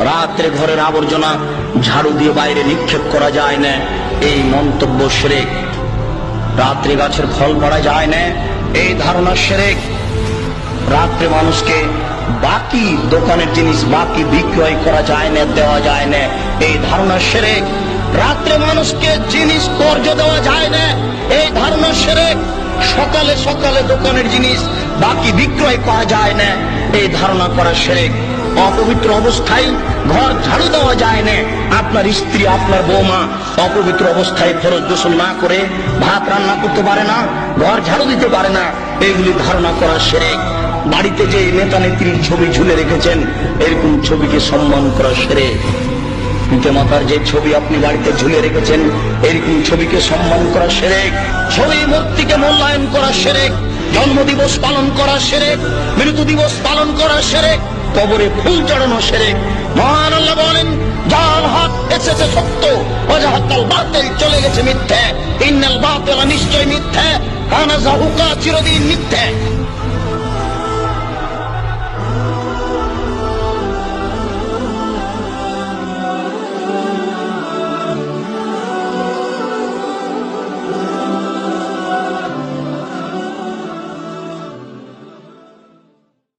রাত্রে ঘরের আবর্জনা ঝাড়ু দিয়ে বাইরে নিক্ষেপ করা যায় না, এই মন্তব্য শিরক। রাত্রে গাছের ফল পাড়া যায় না, এই ধারণা শিরক। রাত্রে মানুষকে বাকি দোকানের জিনিস বাকি বিক্রয় করা যায় না, দেওয়া যায় না, এই ধারণা শিরক। রাত্রে মানুষকে জিনিস কর্জ দেওয়া যায় না, এই ধারণা শিরক। সকালে সকালে দোকানের জিনিস বাকি বিক্রয় করা যায় না, এই ধারণা করা শিরক। অপবিত্র অবস্থায় ঘর ঝাড়ু দেওয়া যায় না। আপনার স্ত্রী, আপনার বৌমা অপবিত্র অবস্থায় ফরজ গোসল না করে ভাত রান্না করতে পারে না, ঘর ঝাড়ু দিতে পারে না, এইগুলি ধারণা করা শিরক। বাড়িতে যে নেতা নেত্রীর ছবি ঝুলে রেখেছেন, এরকম ছবিকে সম্মান করা শিরক। পিতা মাতার যে ছবি আপনি বাড়িতে ঝুলে রেখেছেন, এরকম ছবিকে সম্মান করা শিরক। ছবি মূর্তিকে মূল্যায়ন করা শিরক। জন্মদিবস পালন করা শিরক, মৃত্যু দিবস পালন করা শিরক, কবরে ফুল চড়ানো শিরক। মহান আল্লাহ বলেন, যার হক এসেছে সত্য, ওয়াজাহাকাল বাতিল চলে গেছে মিথ্যে। ইন্নাল বাতিলা নিশ্চয় মিথ্যে, কানা যাহুকা চিরদিন মিথ্যে।